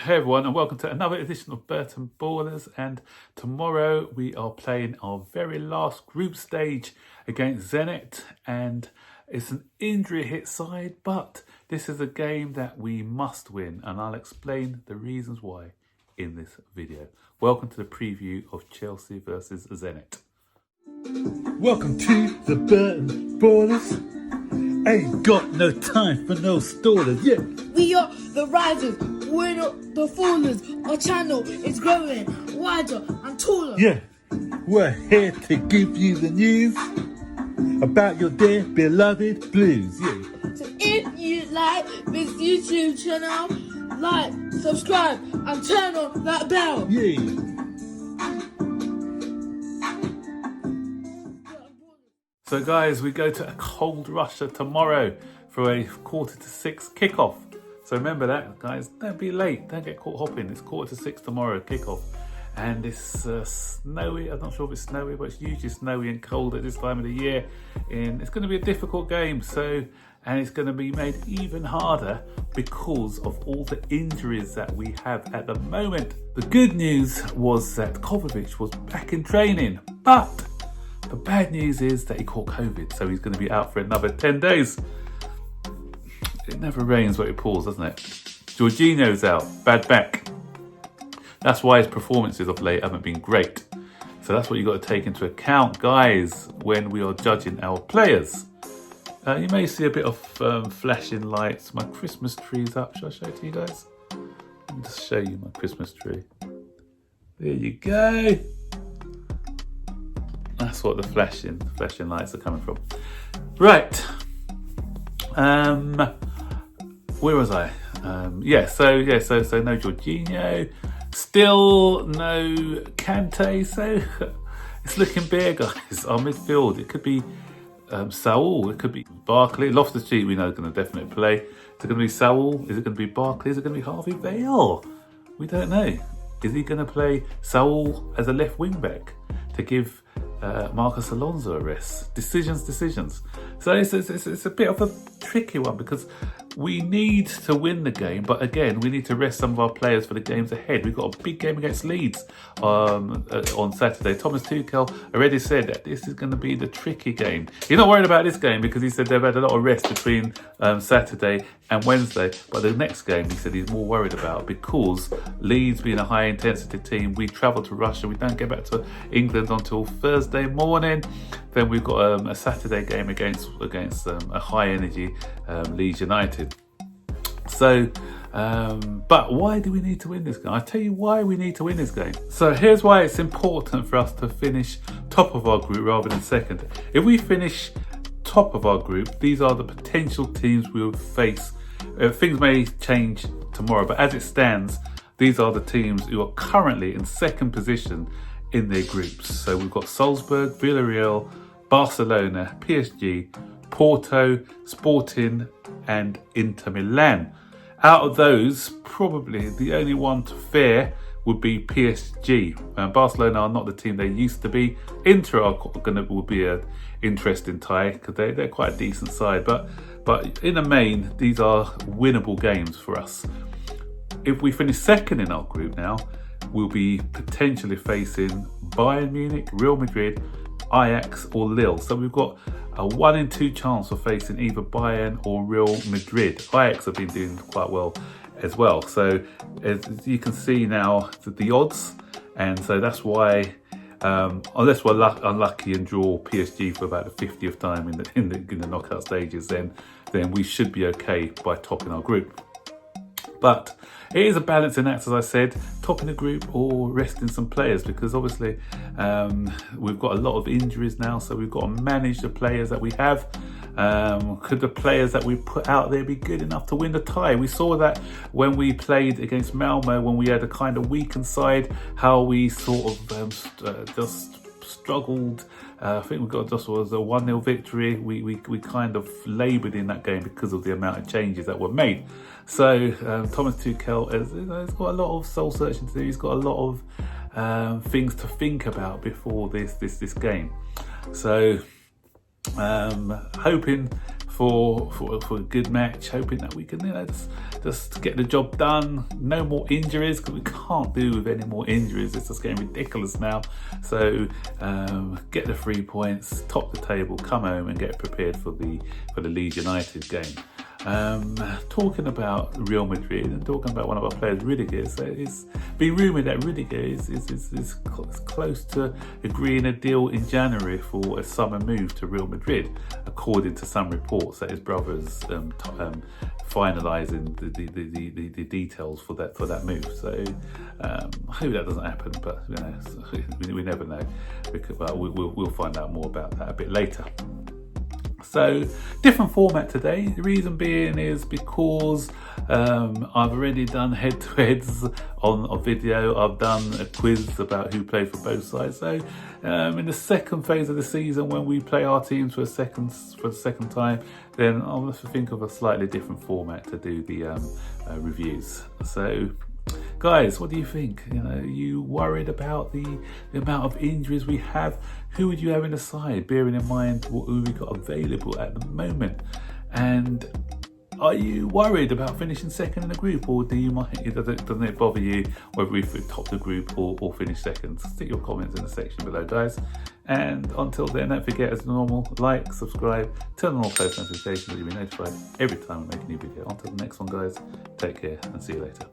Hey everyone, and welcome to another edition of Burton Ballers. And tomorrow we are playing our very last group stage against Zenit, and it's an injury hit side, but this is a game that we must win, and I'll explain the reasons why in this video. Welcome to the preview of Chelsea versus Zenit. Welcome to the Burton Ballers. Ain't got no time for no stallers, yeah. We are the risers, we're not the fallers. Our channel is growing wider and taller. Yeah, we're here to give you the news about your dear beloved Blues, yeah. So if you like this YouTube channel, like, subscribe and turn on that bell. Yeah. So guys, we go to a cold Russia tomorrow for a 5:45 kickoff. So remember that, guys, don't be late, don't get caught hopping. It's 5:45 tomorrow, kickoff. And it's snowy. I'm not sure if it's snowy, but it's usually snowy and cold at this time of the year. And it's going to be a difficult game. And it's going to be made even harder because of all the injuries that we have at the moment. The good news was that Kovačić was back in training, but the bad news is that he caught COVID, so he's going to be out for another 10 days. It never rains but it pours, doesn't it? Jorginho's out, bad back. That's why his performances of late haven't been great. So that's what you've got to take into account, guys, when we are judging our players. You may see a bit of flashing lights. My Christmas tree's up. Shall I show it to you guys? Let me just show you my Christmas tree. There you go. That's what the flashing lights are coming from. Right. Where was I? So no Jorginho. Still no Kante. So it's looking bare, guys. Our midfield. It could be Saul. It could be Barkley. Loftus-Cheek we know is going to definitely play. Is it going to be Saul? Is it going to be Barkley? Is it going to be Harvey Vale? We don't know. Is he going to play Saul as a left wing back to give Marcus Alonso a rest? Decisions. So it's a bit of a tricky one because we need to win the game, but again, we need to rest some of our players for the games ahead. We've got a big game against Leeds on Saturday. Thomas Tuchel already said that this is going to be the tricky game. He's not worried about this game because he said they've had a lot of rest between Saturday and Wednesday, but the next game he said he's more worried about because Leeds being a high intensity team, we travel to Russia, we don't get back to England until Thursday morning. Then we've got a Saturday game against a high energy Leeds United. So, but why do we need to win this game? I'll tell you why we need to win this game. So here's why it's important for us to finish top of our group rather than second. If we finish top of our group, these are the potential teams we will face. Things may change tomorrow, but as it stands, these are the teams who are currently in second position in their groups. So we've got Salzburg, Villarreal, Barcelona, PSG, Porto, Sporting and Inter Milan. Out of those, probably the only one to fare would be PSG. Barcelona are not the team they used to be. Inter will be an interesting tie because they're quite a decent side. But in the main, these are winnable games for us. If we finish second in our group now, we'll be potentially facing Bayern Munich, Real Madrid, Ajax or Lille. So we've got a 1 in 2 chance of facing either Bayern or Real Madrid. Ajax have been doing quite well as well. So as you can see now the odds, and so that's why unless we're unlucky and draw PSG for about the 50th time in the knockout stages, then we should be okay by topping our group. But it is a balancing act, as I said, topping the group or resting some players, because obviously we've got a lot of injuries now, so we've got to manage the players that we have. Could the players that we put out there be good enough to win the tie? We saw that when we played against Malmo, when we had a kind of weakened side, how we sort of just struggled. I think we got just was a 1-0 victory. We kind of laboured in that game because of the amount of changes that were made. So Thomas Tuchel has got a lot of soul searching to do. He's got a lot of things to think about before this game. So hoping for a good match, hoping that we can, just get the job done. No more injuries, because we can't do with any more injuries. It's just getting ridiculous now. So get the 3 points, top the table, come home and get prepared for the Leeds United game. Talking about Real Madrid and talking about one of our players, Rudiger. So it's been rumoured that Rudiger is close to agreeing a deal in January for a summer move to Real Madrid, according to some reports that his brother's finalising the details for that move. So I hope that doesn't happen, but we never know. We'll find out more about that a bit later. So, different format today. The reason being is because I've already done head-to-heads on a video. I've done a quiz about who played for both sides. So, in the second phase of the season, when we play our teams for the second time, then I'll have to think of a slightly different format to do the reviews. So, guys, what do you think? Are you worried about the amount of injuries we have? Who would you have in the side, bearing in mind who we got available at the moment? And are you worried about finishing second in the group, or doesn't it bother you whether we top the group or finish second? Stick your comments in the section below, guys. And until then, don't forget, as normal, like, subscribe, turn on all post notifications so you'll be notified every time I make a new video. Until the next one, guys, take care and see you later.